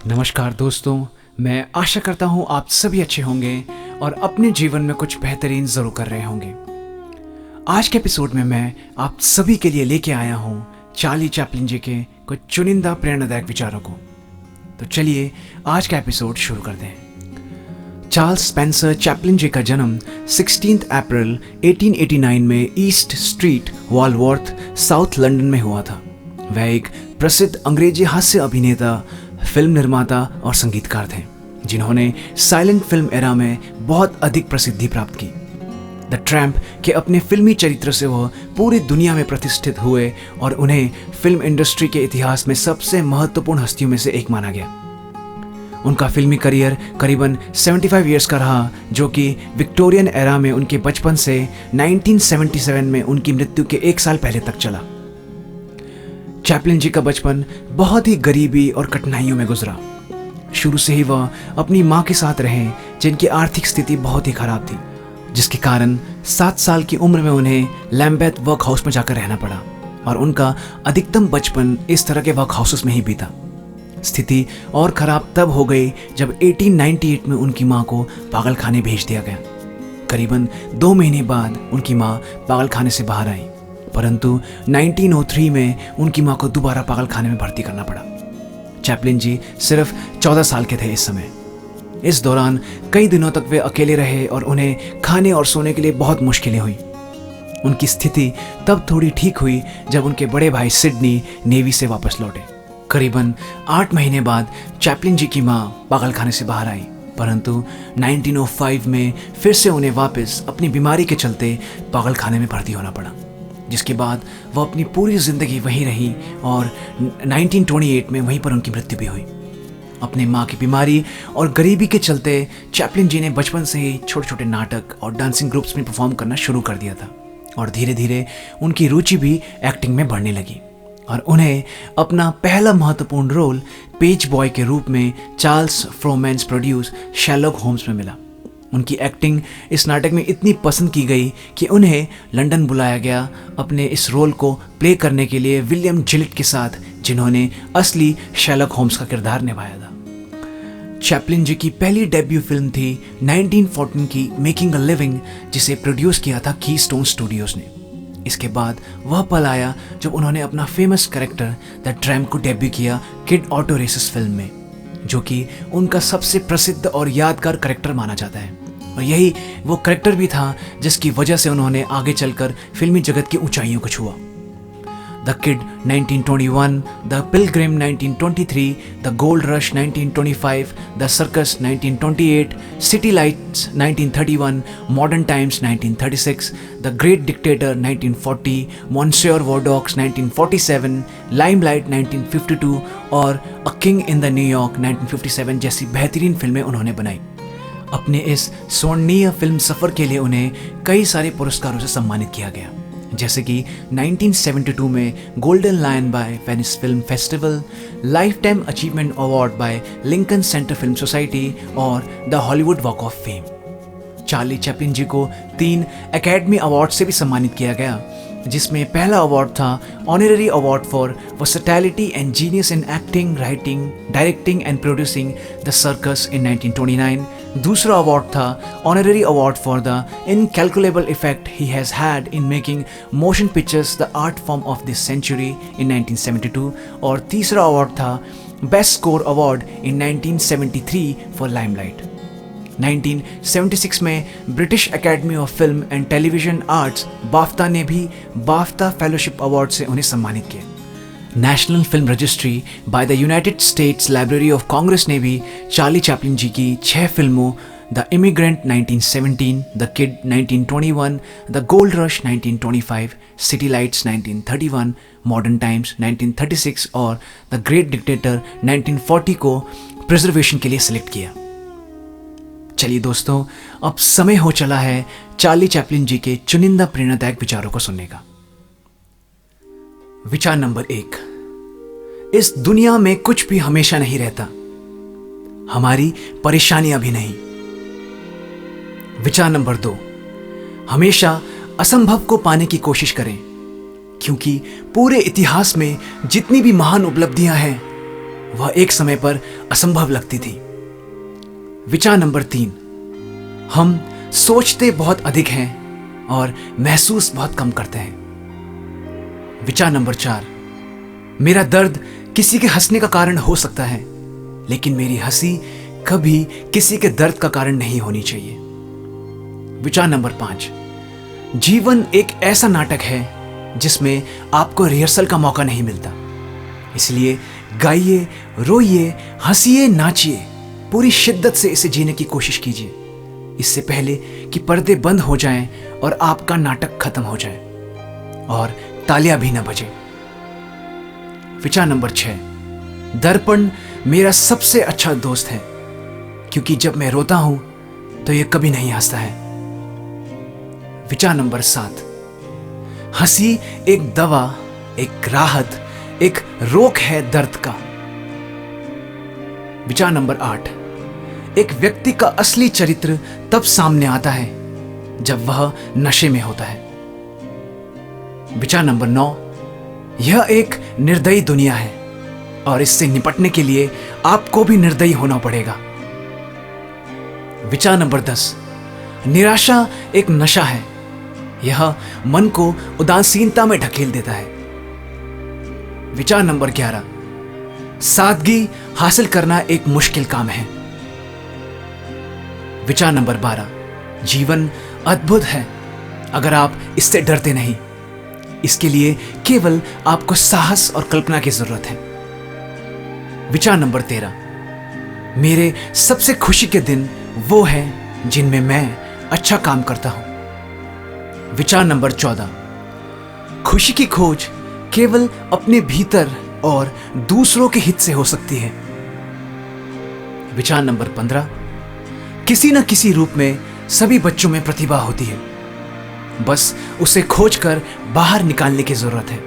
नमस्कार दोस्तों, मैं आशा करता हूँ आप सभी अच्छे होंगे और अपने जीवन में कुछ बेहतरीन ज़रूर कर रहे होंगे। आज के एपिसोड में मैं आप सभी के लिए लेके आया हूँ चार्ली चैपलिन जी के कुछ चुनिंदा प्रेरणादायक विचारों को। तो चलिए आज का एपिसोड शुरू करते हैं। चार्ल्स स्पेंसर चैपलिन जी का जन्म 16 अप्रैल 1889 में ईस्ट स्ट्रीट, वॉलवर्थ, साउथ लंदन में हुआ था। वह एक प्रसिद्ध अंग्रेजी हास्य अभिनेता, फिल्म निर्माता और संगीतकार थे, जिन्होंने साइलेंट फिल्म एरा में बहुत अधिक प्रसिद्धि प्राप्त की। द ट्रैम्प के अपने फिल्मी चरित्र से वह पूरी दुनिया में प्रतिष्ठित हुए और उन्हें फिल्म इंडस्ट्री के इतिहास में सबसे महत्वपूर्ण हस्तियों में से एक माना गया। उनका फिल्मी करियर करीबन 75 इयर्स का रहा, जो कि विक्टोरियन एरा में उनके बचपन से 1977 में उनकी मृत्यु के एक साल पहले तक चला। चैपलिन जी का बचपन बहुत ही गरीबी और कठिनाइयों में गुजरा। शुरू से ही वह अपनी माँ के साथ रहे, जिनकी आर्थिक स्थिति बहुत ही खराब थी, जिसके कारण 7 साल की उम्र में उन्हें लैम्बेथ वर्क हाउस में जाकर रहना पड़ा और उनका अधिकतम बचपन इस तरह के वर्क हाउसेस में ही बीता। स्थिति और खराब तब हो गई जब 1898 में उनकी माँ को पागलखाने भेज दिया गया। करीबन 2 महीने बाद उनकी माँ पागलखाने से बाहर आई, परंतु 1903 में उनकी माँ को दोबारा पागलखाने में भर्ती करना पड़ा। चैपलिन जी सिर्फ 14 साल के थे इस समय। इस दौरान कई दिनों तक वे अकेले रहे और उन्हें खाने और सोने के लिए बहुत मुश्किलें हुई। उनकी स्थिति तब थोड़ी ठीक हुई जब उनके बड़े भाई सिडनी नेवी से वापस लौटे। करीबन 8 महीने बाद चैपलिन जी की माँ पागलखाने से बाहर आई, परंतु 1905 में फिर से उन्हें वापस अपनी बीमारी के चलते पागलखाने में भर्ती होना पड़ा, जिसके बाद वह अपनी पूरी ज़िंदगी वहीं रही और 1928 में वहीं पर उनकी मृत्यु भी हुई। अपने माँ की बीमारी और गरीबी के चलते चैपलिन जी ने बचपन से ही छोटे छोटे नाटक और डांसिंग ग्रुप्स में परफॉर्म करना शुरू कर दिया था और धीरे धीरे उनकी रुचि भी एक्टिंग में बढ़ने लगी और उन्हें अपना पहला महत्वपूर्ण रोल पेज बॉय के रूप में चार्ल्स फ्रोमेंस प्रोड्यूस शेरलॉक होम्स में मिला। उनकी एक्टिंग इस नाटक में इतनी पसंद की गई कि उन्हें लंदन बुलाया गया अपने इस रोल को प्ले करने के लिए विलियम जिलेट के साथ, जिन्होंने असली शेरलॉक होम्स का किरदार निभाया था। चैपलिन जी की पहली डेब्यू फिल्म थी 1914 की मेकिंग अ लिविंग, जिसे प्रोड्यूस किया था कीस्टोन स्टूडियोज ने। इसके बाद वह पल आया जब उन्होंने अपना फेमस कैरेक्टर द ट्रैम्प को डेब्यू किया किड ऑटो रेसेस फिल्म में, जो कि उनका सबसे प्रसिद्ध और यादगार कैरेक्टर माना जाता है और यही वो कैरेक्टर भी था जिसकी वजह से उन्होंने आगे चलकर फिल्मी जगत की ऊंचाइयों को छुआ। The kid 1921, the Pilgrim 1923, the gold rush 1925, the circus 1928, city lights 1931, modern times 1936, the great dictator 1940, मॉन्सियोर वॉरडॉक्स 1947, limelight 1952 और a king in the New York 1957 जैसी बेहतरीन फिल्में उन्होंने बनाई। अपने इस स्वर्णीय फिल्म सफ़र के लिए उन्हें कई सारे पुरस्कारों से सम्मानित किया गया, जैसे कि 1972 में Golden Lion by Venice film festival, lifetime achievement award by Lincoln Center film society और the Hollywood walk of fame. Charlie Chaplin ji को 3 एकेडमी अवार्ड से भी सम्मानित किया गया, जिसमें पहला अवार्ड था honorary award for versatility and genius in acting, writing, directing and producing the circus in 1929। दूसरा अवार्ड था honorary award for the incalculable effect he has had in making motion pictures the art form of this century in 1972 और तीसरा award था best score award in 1973 for Limelight. 1976 में British Academy of Film and Television Arts BAFTA ने भी BAFTA fellowship award से उन्हें सम्मानित किया। National film registry by the United states library of Congress ने भी चार्ली चैपलिन जी की 6 फिल्मों the immigrant 1917, the kid 1921, the gold rush 1925, city lights 1931, modern times 1936 और द ग्रेट डिक्टेटर 1940 को प्रिजर्वेशन के लिए सिलेक्ट किया। चलिए दोस्तों, अब समय हो चला है चार्ली चैपलिन जी के चुनिंदा प्रेरणादायक विचारों को सुनने का। विचार नंबर 1, इस दुनिया में कुछ भी हमेशा नहीं रहता, हमारी परेशानियां भी नहीं। विचार नंबर 2, हमेशा असंभव को पाने की कोशिश करें, क्योंकि पूरे इतिहास में जितनी भी महान उपलब्धियां हैं वह एक समय पर असंभव लगती थी। विचार नंबर 3, हम सोचते बहुत अधिक हैं और महसूस बहुत कम करते हैं। विचार नंबर 4, मेरा दर्द किसी के हंसने का कारण हो सकता है, लेकिन मेरी हंसी कभी किसी के दर्द का कारण नहीं होनी चाहिए। विचार नंबर 5, जीवन एक ऐसा नाटक है जिसमें आपको रिहर्सल का मौका नहीं मिलता, इसलिए गाइए, रोइए, हंसिए, नाचिए, पूरी शिद्दत से इसे जीने की कोशिश कीजिए, इससे पहले कि पर्दे बंद हो जाएं और आपका नाटक खत्म हो जाए और तालियां भी न बजे। विचार नंबर 6, दर्पण मेरा सबसे अच्छा दोस्त है, क्योंकि जब मैं रोता हूं तो यह कभी नहीं हंसता है। विचार नंबर 7, हंसी एक दवा, एक राहत, एक रोक है दर्द का। विचार नंबर 8, एक व्यक्ति का असली चरित्र तब सामने आता है जब वह नशे में होता है। विचार नंबर 9, यह एक निर्दयी दुनिया है और इससे निपटने के लिए आपको भी निर्दयी होना पड़ेगा। विचार नंबर 10, निराशा एक नशा है, यह मन को उदासीनता में ढकेल देता है। विचार नंबर 11, सादगी हासिल करना एक मुश्किल काम है। विचार नंबर 12, जीवन अद्भुत है अगर आप इससे डरते नहीं, इसके लिए केवल आपको साहस और कल्पना की जरूरत है। विचार नंबर 13, मेरे सबसे खुशी के दिन वो हैं जिनमें मैं अच्छा काम करता हूं। विचार नंबर 14, खुशी की खोज केवल अपने भीतर और दूसरों के हित से हो सकती है। विचार नंबर 15, किसी न किसी रूप में सभी बच्चों में प्रतिभा होती है, बस उसे खोजकर बाहर निकालने की जरूरत है।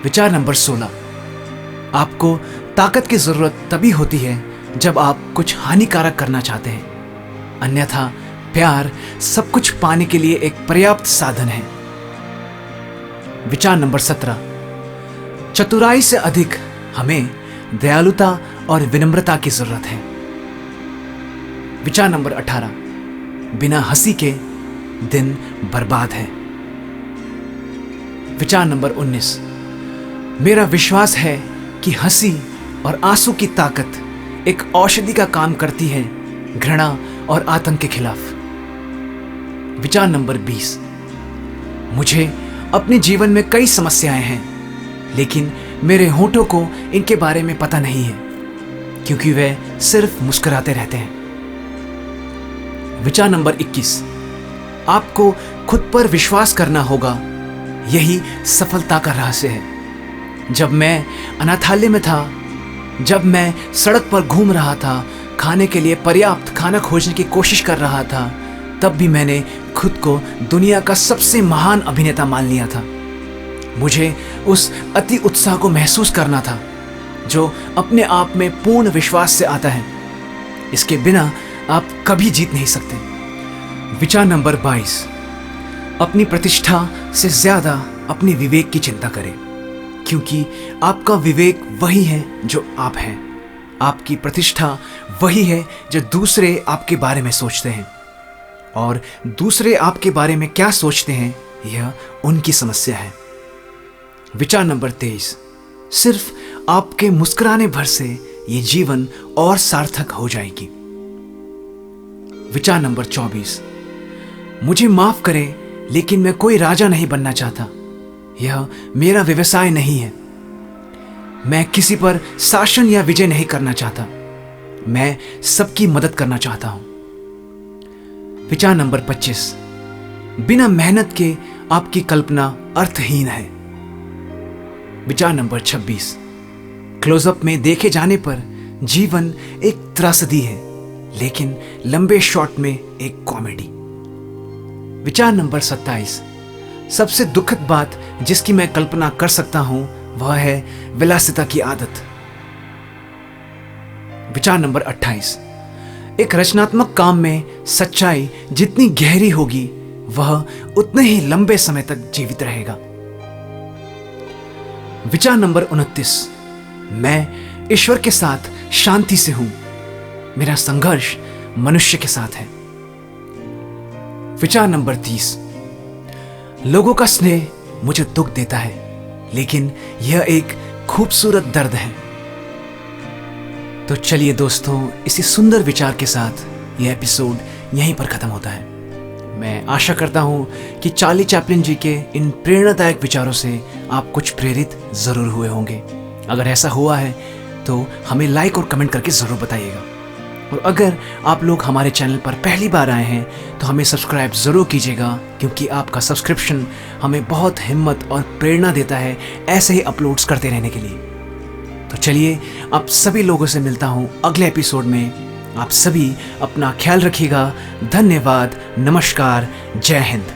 विचार नंबर 16, आपको ताकत की जरूरत तभी होती है जब आप कुछ हानिकारक करना चाहते हैं, अन्यथा प्यार सब कुछ पाने के लिए एक पर्याप्त साधन है। विचार नंबर 17, चतुराई से अधिक हमें दयालुता और विनम्रता की जरूरत है। विचार नंबर 18, बिना हंसी के दिन बर्बाद है। विचार नंबर 19, मेरा विश्वास है कि हंसी और आंसू की ताकत एक औषधि का काम करती है घृणा और आतंक के खिलाफ। विचार नंबर 20, मुझे अपने जीवन में कई समस्याएं हैं, लेकिन मेरे होंठों को इनके बारे में पता नहीं है, क्योंकि वे सिर्फ मुस्कुराते रहते हैं। विचार नंबर 21, आपको खुद पर विश्वास करना होगा, यही सफलता का रहस्य है। जब मैं अनाथालय में था, जब मैं सड़क पर घूम रहा था, खाने के लिए पर्याप्त खाना खोजने की कोशिश कर रहा था, तब भी मैंने खुद को दुनिया का सबसे महान अभिनेता मान लिया था। मुझे उस अति उत्साह को महसूस करना था जो अपने आप में पूर्ण विश्वास से आता है। इसके बिना आप कभी जीत नहीं सकते। विचार नंबर 22, अपनी प्रतिष्ठा से ज्यादा अपने विवेक की चिंता करें, क्योंकि आपका विवेक वही है जो आप हैं। आपकी प्रतिष्ठा वही है जो दूसरे आपके बारे में सोचते हैं, और दूसरे आपके बारे में क्या सोचते हैं यह उनकी समस्या है। विचार नंबर 23, सिर्फ आपके मुस्कुराने भर से ये जीवन और सार्थक हो जाएगी। विचार नंबर 24, मुझे माफ करें, लेकिन मैं कोई राजा नहीं बनना चाहता। यह मेरा व्यवसाय नहीं है। मैं किसी पर शासन या विजय नहीं करना चाहता। मैं सबकी मदद करना चाहता हूं। विचार नंबर 25, बिना मेहनत के आपकी कल्पना अर्थहीन है। विचार नंबर 26, क्लोजअप में देखे जाने पर जीवन एक त्रासदी है, लेकिन लंबे शॉट में एक कॉमेडी। विचार नंबर 27, सबसे दुखद बात जिसकी मैं कल्पना कर सकता हूं वह है विलासिता की आदत। विचार नंबर 28, एक रचनात्मक काम में सच्चाई जितनी गहरी होगी वह उतने ही लंबे समय तक जीवित रहेगा। विचार नंबर 29, मैं ईश्वर के साथ शांति से हूं। मेरा संघर्ष मनुष्य के साथ है। विचार नंबर 30। लोगों का स्नेह मुझे दुख देता है, लेकिन यह एक खूबसूरत दर्द है। तो चलिए दोस्तों, इसी सुंदर विचार के साथ यह एपिसोड यहीं पर खत्म होता है। मैं आशा करता हूं कि चार्ली चैपलिन जी के इन प्रेरणादायक विचारों से आप कुछ प्रेरित जरूर हुए होंगे। अगर ऐसा हुआ है तो हमें लाइक और कमेंट करके जरूर बताइएगा। और अगर आप लोग हमारे चैनल पर पहली बार आए हैं तो हमें सब्सक्राइब ज़रूर कीजिएगा, क्योंकि आपका सब्सक्रिप्शन हमें बहुत हिम्मत और प्रेरणा देता है ऐसे ही अपलोड्स करते रहने के लिए। तो चलिए, आप सभी लोगों से मिलता हूँ अगले एपिसोड में। आप सभी अपना ख्याल रखिएगा। धन्यवाद, नमस्कार, जय हिंद।